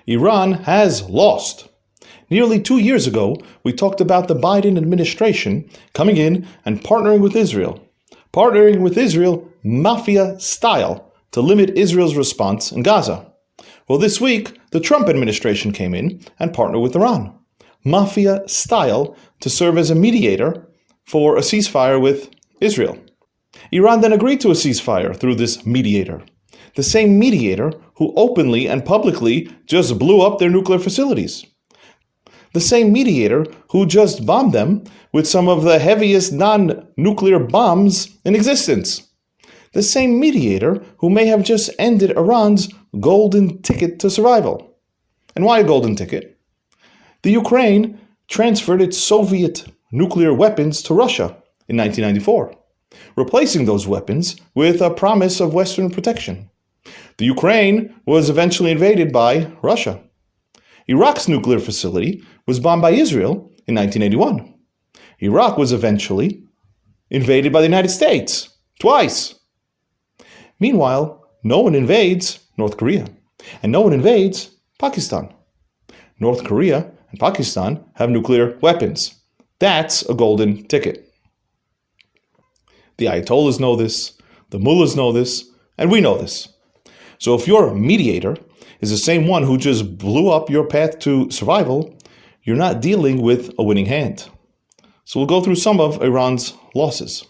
Iran has lost. Nearly 2 years ago, we talked about the Biden administration coming in and partnering with Israel. Partnering with Israel mafia style to limit Israel's response in Gaza. Well, this week, the Trump administration came in and partnered with Iran. Mafia style to serve as a mediator for a ceasefire with Israel. Iran then agreed to a ceasefire through this mediator. The same mediator who openly and publicly just blew up their nuclear facilities. The same mediator who just bombed them with some of the heaviest non-nuclear bombs in existence. The same mediator who may have just ended Iran's golden ticket to survival. And why a golden ticket? The Ukraine transferred its Soviet nuclear weapons to Russia in 1994, replacing those weapons with a promise of Western protection. The Ukraine was eventually invaded by Russia. Iraq's nuclear facility was bombed by Israel in 1981. Iraq was eventually invaded by the United States, twice. Meanwhile, no one invades North Korea, and no one invades Pakistan. North Korea and Pakistan have nuclear weapons. That's a golden ticket. The Ayatollahs know this, the mullahs know this, and we know this. So if your mediator is the same one who just blew up your path to survival, you're not dealing with a winning hand. So we'll go through some of Iran's losses.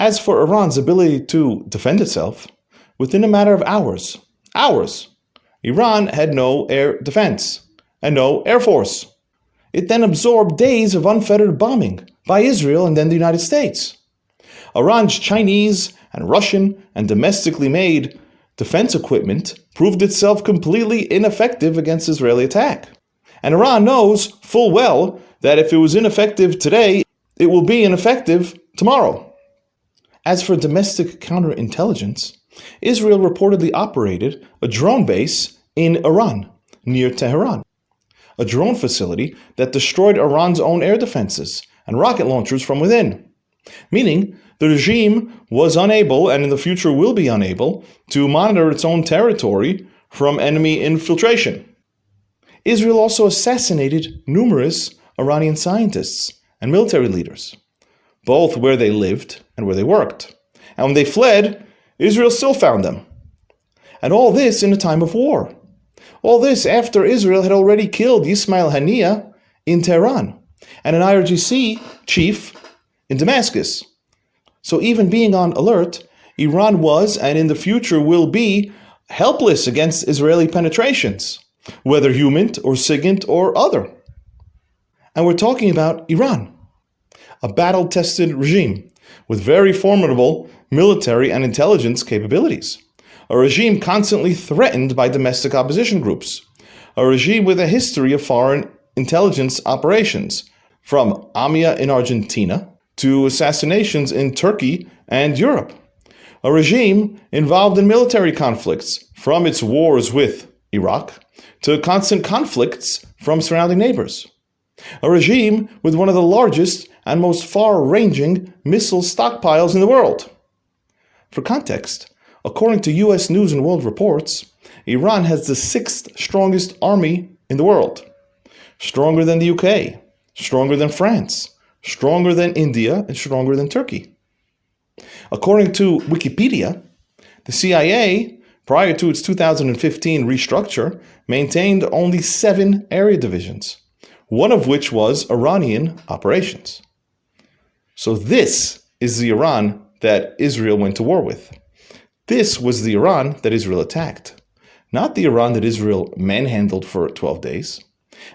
As for Iran's ability to defend itself, within a matter of hours, Iran had no air defense and no air force. It then absorbed days of unfettered bombing by Israel and then the United States. Iran's Chinese and Russian and domestically made defense equipment proved itself completely ineffective against Israeli attack. And Iran knows full well that if it was ineffective today, it will be ineffective tomorrow. As for domestic counterintelligence, Israel reportedly operated a drone base in Iran, near Tehran. A drone facility that destroyed Iran's own air defenses and rocket launchers from within. Meaning, the regime was unable, and in the future will be unable, to monitor its own territory from enemy infiltration. Israel also assassinated numerous Iranian scientists and military leaders, both where they lived and where they worked. And when they fled, Israel still found them. And all this in a time of war. All this after Israel had already killed Ismail Haniyeh in Tehran and an IRGC chief in Damascus. So even being on alert, Iran was and in the future will be helpless against Israeli penetrations, whether human or SIGINT or other. And we're talking about Iran, a battle-tested regime with very formidable military and intelligence capabilities. A regime constantly threatened by domestic opposition groups. A regime with a history of foreign intelligence operations, from AMIA in Argentina to assassinations in Turkey and Europe. A regime involved in military conflicts, from its wars with Iraq to constant conflicts from surrounding neighbors. A regime with one of the largest and most far-ranging missile stockpiles in the world. For context, according to U.S. News and World Reports, Iran has the 6th strongest army in the world. Stronger than the UK, stronger than France, stronger than India, and stronger than Turkey. According to Wikipedia, the CIA, prior to its 2015 restructure, maintained only 7 area divisions, one of which was Iranian operations. So this is the Iran that Israel went to war with. This was the Iran that Israel attacked, not the Iran that Israel manhandled for 12 days.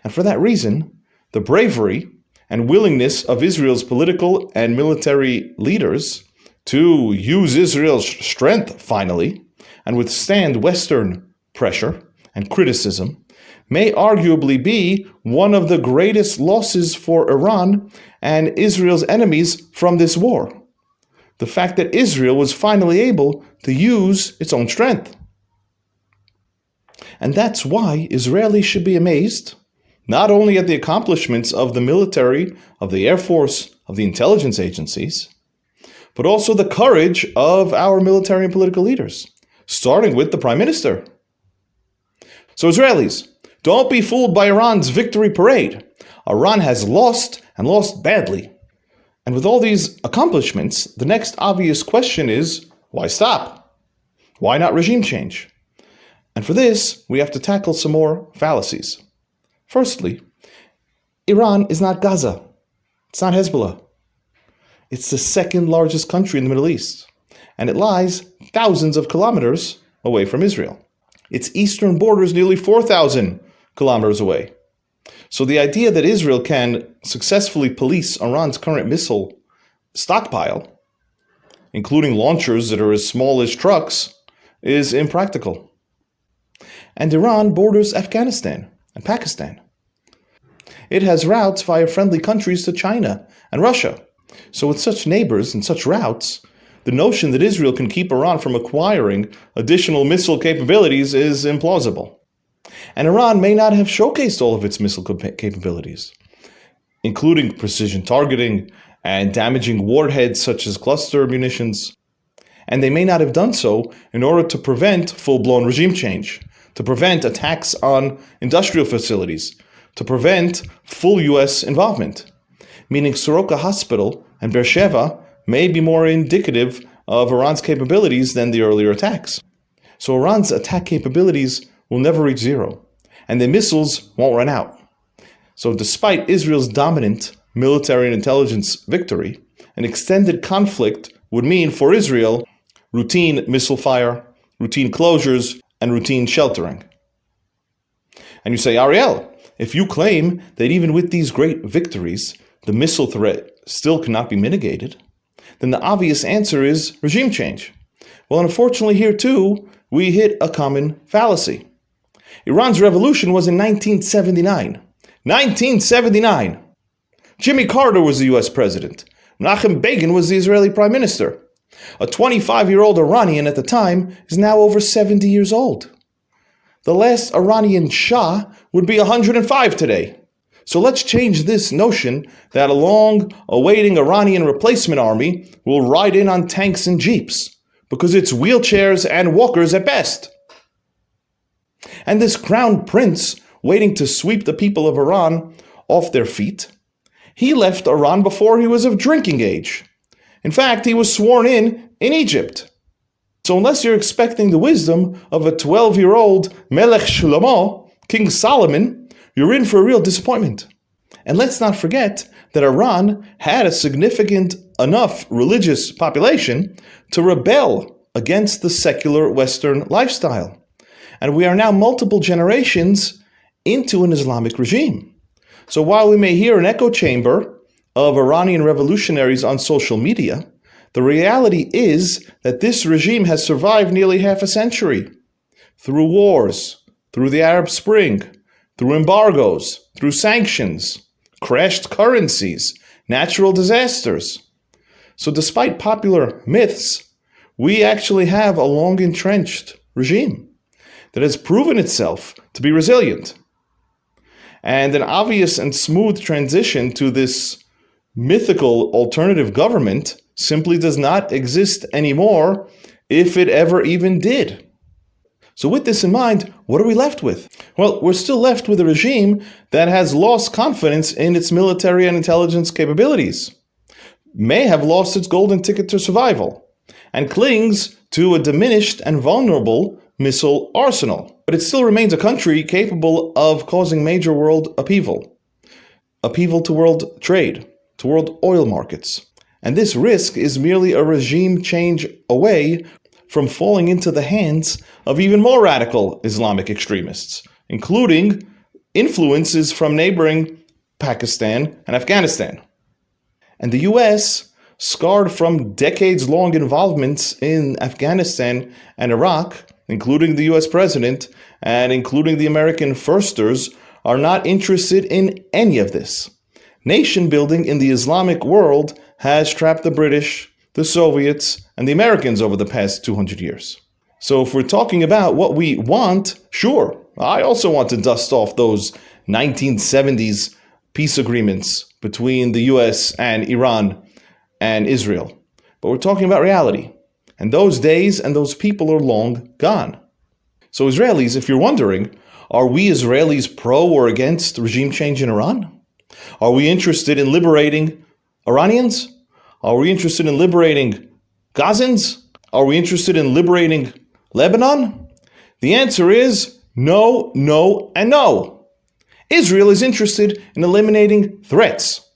And for that reason, the bravery and willingness of Israel's political and military leaders to use Israel's strength finally and withstand Western pressure and criticism may arguably be one of the greatest losses for Iran and Israel's enemies from this war. The fact that Israel was finally able to use its own strength. And that's why Israelis should be amazed, not only at the accomplishments of the military, of the Air Force, of the intelligence agencies, but also the courage of our military and political leaders, starting with the Prime Minister. So Israelis, don't be fooled by Iran's victory parade. Iran has lost and lost badly. And with all these accomplishments, the next obvious question is, why stop? Why not regime change? And for this, we have to tackle some more fallacies. Firstly, Iran is not Gaza. It's not Hezbollah. It's the second largest country in the Middle East, and it lies thousands of kilometers away from Israel. Its eastern border is nearly 4,000 kilometers away. So the idea that Israel can successfully police Iran's current missile stockpile, including launchers that are as small as trucks, is impractical. And Iran borders Afghanistan and Pakistan. It has routes via friendly countries to China and Russia. So with such neighbors and such routes, the notion that Israel can keep Iran from acquiring additional missile capabilities is implausible. And Iran may not have showcased all of its missile capabilities, including precision targeting and damaging warheads such as cluster munitions. And they may not have done so in order to prevent full-blown regime change, to prevent attacks on industrial facilities, to prevent full U.S. involvement. Meaning Soroka Hospital and Beersheba may be more indicative of Iran's capabilities than the earlier attacks. So Iran's attack capabilities will never reach zero, and the missiles won't run out. So despite Israel's dominant military and intelligence victory, an extended conflict would mean for Israel routine missile fire, routine closures, and routine sheltering. And you say, Ariel, if you claim that even with these great victories, the missile threat still cannot be mitigated, then the obvious answer is regime change. Well, unfortunately here too, we hit a common fallacy. Iran's revolution was in 1979. 1979! Jimmy Carter was the US president. Menachem Begin was the Israeli prime minister. A 25-year-old Iranian at the time is now over 70 years old. The last Iranian Shah would be 105 today. So let's change this notion that a long-awaiting Iranian replacement army will ride in on tanks and jeeps, because it's wheelchairs and walkers at best. And this crown prince waiting to sweep the people of Iran off their feet, he left Iran before he was of drinking age. In fact, he was sworn in Egypt. So unless you're expecting the wisdom of a 12-year-old Melech Shlomo, King Solomon, you're in for a real disappointment. And let's not forget that Iran had a significant enough religious population to rebel against the secular Western lifestyle. And we are now multiple generations into an Islamic regime. So while we may hear an echo chamber of Iranian revolutionaries on social media, the reality is that this regime has survived nearly half a century through wars, through the Arab Spring, through embargoes, through sanctions, crashed currencies, natural disasters. So despite popular myths, we actually have a long-entrenched regime that has proven itself to be resilient. And an obvious and smooth transition to this mythical alternative government simply does not exist anymore, if it ever even did. So with this in mind, what are we left with? Well, we're still left with a regime that has lost confidence in its military and intelligence capabilities, may have lost its golden ticket to survival, and clings to a diminished and vulnerable missile arsenal. But it still remains a country capable of causing major world upheaval to world trade, to world oil markets. And this risk is merely a regime change away from falling into the hands of even more radical Islamic extremists, including influences from neighboring Pakistan and Afghanistan. And the US, scarred from decades-long involvements in Afghanistan and Iraq, including the US president and including the American firsters, are not interested in any of this. Nation building in the Islamic world has trapped the British, the Soviets, and the Americans over the past 200 years. So if we're talking about what we want, sure, I also want to dust off those 1970s peace agreements between the US and Iran and Israel. But we're talking about reality. And those days and those people are long gone. So Israelis, if you're wondering, Are we Israelis pro or against regime change in Iran? Are we interested in liberating Iranians? Are we interested in liberating Gazans? Are we interested in liberating Lebanon? The answer is no, no, and no. Israel is interested in eliminating threats,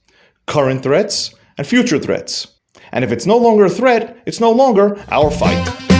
current threats and future threats. And if it's no longer a threat, it's no longer our fight.